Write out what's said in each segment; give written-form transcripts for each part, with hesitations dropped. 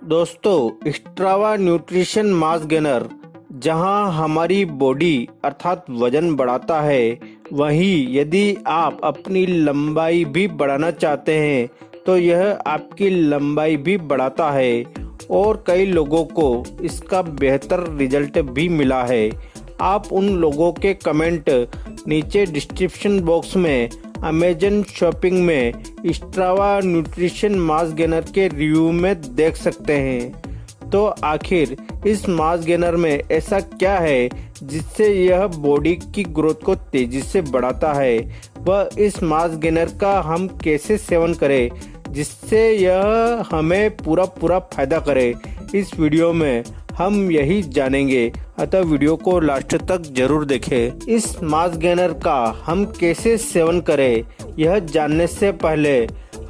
दोस्तों, Strava nutrition mass gainer जहां हमारी बॉडी अर्थात वजन बढ़ाता है, वहीं यदि आप अपनी लंबाई भी बढ़ाना चाहते हैं तो यह आपकी लंबाई भी बढ़ाता है और कई लोगों को इसका बेहतर रिजल्ट भी मिला है। आप उन लोगों के कमेंट नीचे डिस्क्रिप्शन बॉक्स में अमेजन शॉपिंग में स्ट्रावा न्यूट्रिशन मास गेनर के रिव्यू में देख सकते हैं। तो आखिर इस मास गेनर में ऐसा क्या है जिससे यह बॉडी की ग्रोथ को तेजी से बढ़ाता है, वह इस मास गेनर का हम कैसे सेवन करें जिससे यह हमें पूरा फायदा करे, इस वीडियो में हम यही जानेंगे। अतः वीडियो को लास्ट तक जरूर देखें। इस मास गेनर का हम कैसे सेवन करें, यह जानने से पहले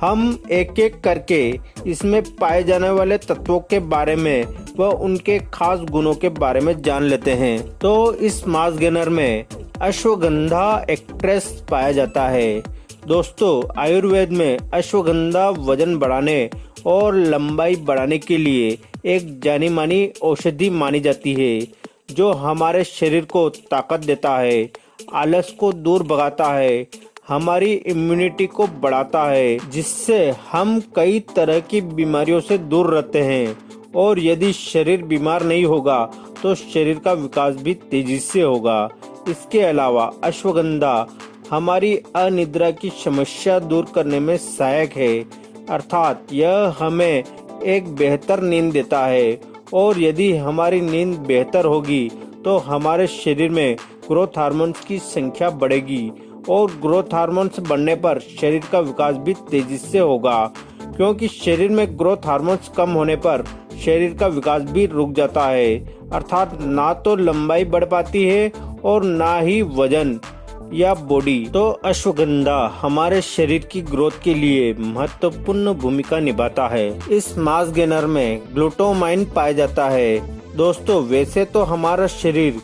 हम एक एक करके इसमें पाए जाने वाले तत्वों के बारे में व उनके खास गुणों के बारे में जान लेते हैं। तो इस मास गेनर में अश्वगंधा एक्ट्रेस पाया जाता है। दोस्तों, आयुर्वेद में अश्वगंधा वजन बढ़ाने और लंबाई बढ़ाने के लिए एक जानी मानी औषधि मानी जाती है, जो हमारे शरीर को ताकत देता है, आलस को दूर भगाता है, हमारी इम्यूनिटी को बढ़ाता है, जिससे हम कई तरह की बीमारियों से दूर रहते हैं। और यदि शरीर बीमार नहीं होगा तो शरीर का विकास भी तेजी से होगा। इसके अलावा अश्वगंधा हमारी अनिद्रा की समस्या दूर करने में सहायक है, अर्थात यह हमें एक बेहतर नींद देता है। और यदि हमारी नींद बेहतर होगी तो हमारे शरीर में ग्रोथ हार्मोन्स की संख्या बढ़ेगी और ग्रोथ हार्मोन्स बढ़ने पर शरीर का विकास भी तेजी से होगा, क्योंकि शरीर में ग्रोथ हार्मोन्स कम होने पर शरीर का विकास भी रुक जाता है, अर्थात ना तो लंबाई बढ़ पाती है और ना ही वजन या बॉडी। तो अश्वगंधा हमारे शरीर की ग्रोथ के लिए महत्वपूर्ण भूमिका निभाता है। इस मास गेनर में ग्लूटामाइन पाया जाता है। दोस्तों, वैसे तो हमारा शरीर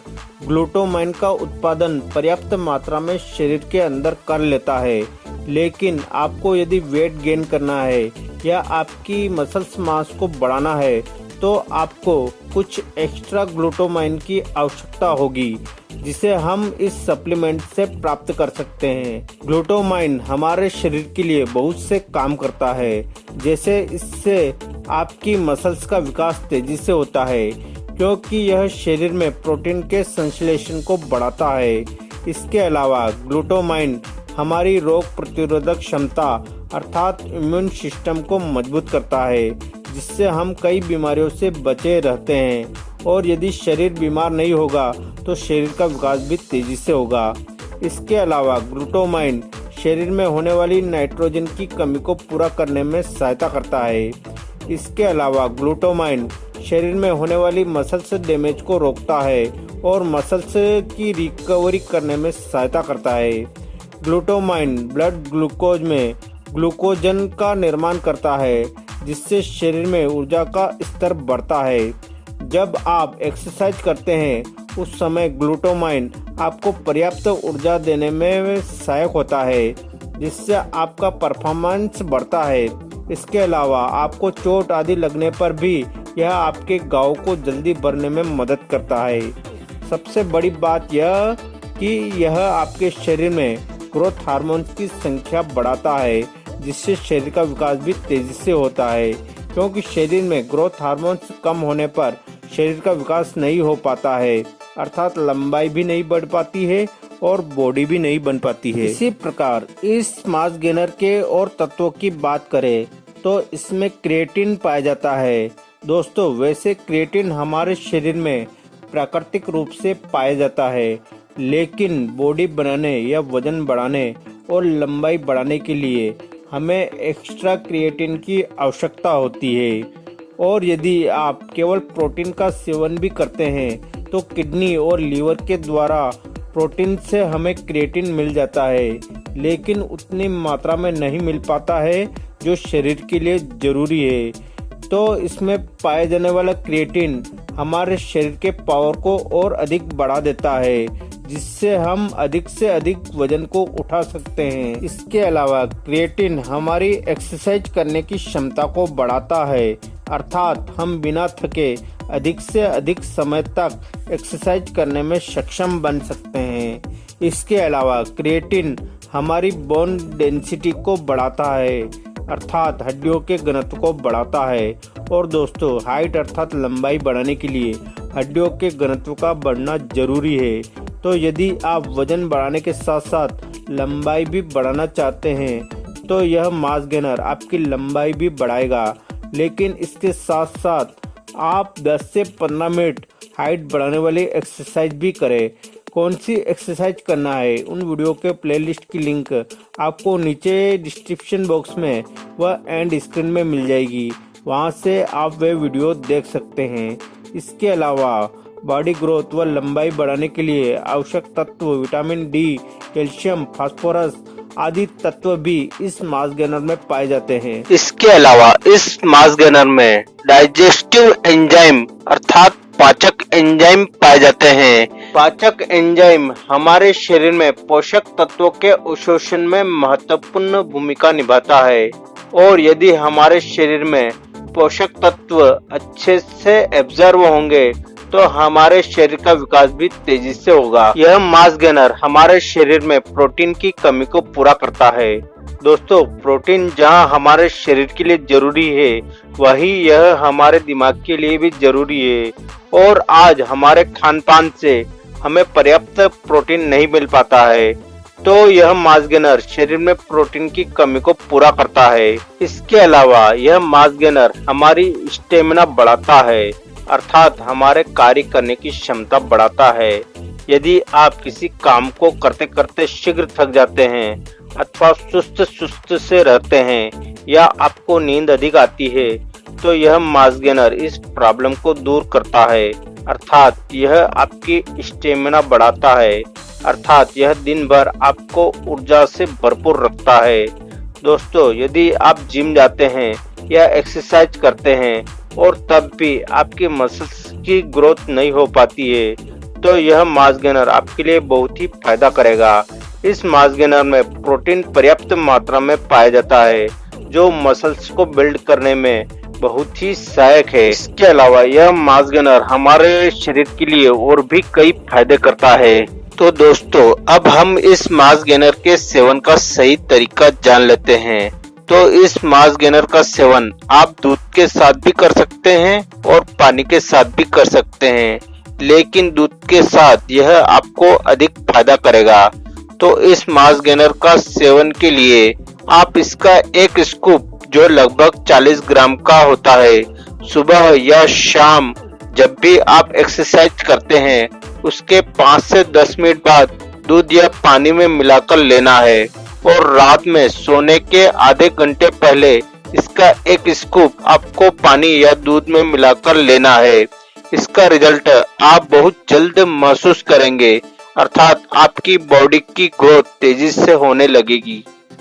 ग्लूटामाइन का उत्पादन पर्याप्त मात्रा में शरीर के अंदर कर लेता है, लेकिन आपको यदि वेट गेन करना है या आपकी मसल्स मास को बढ़ाना है तो आपको कुछ एक्स्ट्रा ग्लूटामाइन की आवश्यकता होगी, जिसे हम इस सप्लीमेंट से प्राप्त कर सकते हैं। ग्लूटामाइन हमारे शरीर के लिए बहुत से काम करता है, जैसे इससे आपकी मसल्स का विकास तेजी से होता है, क्योंकि यह शरीर में प्रोटीन के संश्लेषण को बढ़ाता है। इसके अलावा ग्लूटामाइन हमारी रोग प्रतिरोधक क्षमता अर्थात इम्यून सिस्टम को मजबूत करता है, जिससे हम कई बीमारियों से बचे रहते हैं। और यदि शरीर बीमार नहीं होगा तो शरीर का विकास भी तेजी से होगा। इसके अलावा ग्लूटामाइन शरीर में होने वाली नाइट्रोजन की कमी को पूरा करने में सहायता करता है। इसके अलावा ग्लूटामाइन शरीर में होने वाली मसल्स डैमेज को रोकता है और मसल्स की रिकवरी करने में सहायता करता है। ग्लूटामाइन ब्लड ग्लूकोज में ग्लूकोजन का निर्माण करता है, जिससे शरीर में ऊर्जा का स्तर बढ़ता है। जब आप एक्सरसाइज करते हैं उस समय ग्लूटामाइन आपको पर्याप्त ऊर्जा देने में सहायक होता है, जिससे आपका परफॉर्मेंस बढ़ता है। इसके अलावा आपको चोट आदि लगने पर भी यह आपके घाव को जल्दी भरने में मदद करता है। सबसे बड़ी बात यह कि यह आपके शरीर में ग्रोथ हार्मोन्स की संख्या बढ़ाता है, जिससे शरीर का विकास भी तेजी से होता है, क्योंकि शरीर में ग्रोथ हार्मोन्स कम होने पर शरीर का विकास नहीं हो पाता है, अर्थात लंबाई भी नहीं बढ़ पाती है और बॉडी भी नहीं बन पाती है। इसी प्रकार इस मास गेनर के और तत्वों की बात करें तो इसमें क्रिएटिन पाया जाता है। दोस्तों, वैसे क्रिएटिन हमारे शरीर में प्राकृतिक रूप से पाया जाता है, लेकिन बॉडी बनाने या वजन बढ़ाने और लंबाई बढ़ाने के लिए हमें एक्स्ट्रा क्रिएटिन की आवश्यकता होती है। और यदि आप केवल प्रोटीन का सेवन भी करते हैं तो किडनी और लीवर के द्वारा प्रोटीन से हमें क्रिएटिन मिल जाता है, लेकिन उतनी मात्रा में नहीं मिल पाता है जो शरीर के लिए जरूरी है। तो इसमें पाए जाने वाला क्रिएटिन हमारे शरीर के पावर को और अधिक बढ़ा देता है, जिससे हम अधिक से अधिक वजन को उठा सकते हैं। इसके अलावा क्रिएटिन हमारी एक्सरसाइज करने की क्षमता को बढ़ाता है, अर्थात हम बिना थके अधिक से अधिक समय तक एक्सरसाइज करने में सक्षम बन सकते हैं। इसके अलावा क्रिएटिन हमारी बोन डेंसिटी को बढ़ाता है, अर्थात हड्डियों के घनत्व को बढ़ाता है। और दोस्तों, हाइट अर्थात लंबाई बढ़ाने के लिए हड्डियों के घनत्व का बढ़ना जरूरी है। तो यदि आप वजन बढ़ाने के साथ साथ लंबाई भी बढ़ाना चाहते हैं तो यह मास गेनर आपकी लंबाई भी बढ़ाएगा। लेकिन इसके साथ साथ आप 10 से 15 मिनट हाइट बढ़ाने वाली एक्सरसाइज भी करें। कौन सी एक्सरसाइज करना है, उन वीडियो के प्लेलिस्ट की लिंक आपको नीचे डिस्क्रिप्शन बॉक्स में व एंड स्क्रीन में मिल जाएगी, वहां से आप वे वीडियो देख सकते हैं। इसके अलावा बॉडी ग्रोथ व लंबाई बढ़ाने के लिए आवश्यक तत्व विटामिन डी, कैल्शियम, फास्फोरस आदि तत्व भी इस मास गेनर में पाए जाते हैं। इसके अलावा इस मास गेनर में डाइजेस्टिव एंजाइम अर्थात पाचक एंजाइम पाए जाते हैं। पाचक एंजाइम हमारे शरीर में पोषक तत्वों के अवशोषण में महत्वपूर्ण भूमिका निभाता है और यदि हमारे शरीर में पोषक तत्व अच्छे से एब्जॉर्ब होंगे तो हमारे शरीर का विकास भी तेजी से होगा। यह मास गेनर हमारे शरीर में प्रोटीन की कमी को पूरा करता है। दोस्तों, प्रोटीन जहां हमारे शरीर के लिए जरूरी है वहीं यह हमारे दिमाग के लिए भी जरूरी है। और आज हमारे खान पान से हमें पर्याप्त प्रोटीन नहीं मिल पाता है, तो यह मास गेनर शरीर में प्रोटीन की कमी को पूरा करता है। इसके अलावा यह मास गेनर हमारी स्टेमिना बढ़ाता है, अर्थात हमारे कार्य करने की क्षमता बढ़ाता है। यदि आप किसी काम को करते करते शीघ्र थक जाते हैं अथवा सुस्त से रहते हैं या आपको नींद अधिक आती है तो यह मास गेनर इस प्रॉब्लम को दूर करता है, अर्थात यह आपकी स्टेमिना बढ़ाता है, अर्थात यह दिन भर आपको ऊर्जा से भरपूर रखता है। दोस्तों, यदि आप जिम जाते हैं या एक्सरसाइज करते हैं और तब भी आपकी मसल्स की ग्रोथ नहीं हो पाती है तो यह मास गेनर आपके लिए बहुत ही फायदा करेगा। इस मास गेनर में प्रोटीन पर्याप्त मात्रा में पाया जाता है जो मसल्स को बिल्ड करने में बहुत ही सहायक है। इसके अलावा यह मास गेनर हमारे शरीर के लिए और भी कई फायदे करता है। तो दोस्तों, अब हम इस मास गेनर के सेवन का सही तरीका जान लेते हैं। तो इस मास गेनर का सेवन आप दूध के साथ भी कर सकते हैं और पानी के साथ भी कर सकते हैं, लेकिन दूध के साथ यह आपको अधिक फायदा करेगा। तो इस मास गेनर का सेवन के लिए आप इसका एक स्कूप जो लगभग 40 ग्राम का होता है, सुबह या शाम जब भी आप एक्सरसाइज करते हैं उसके 5 से 10 मिनट बाद दूध या पानी में मिलाकर लेना है और रात में सोने के आधे घंटे पहले इसका एक स्कूप आपको पानी या दूध में मिलाकर लेना है। इसका रिजल्ट आप बहुत जल्द महसूस करेंगे, अर्थात आपकी बॉडी की ग्रोथ तेजी से होने लगेगी।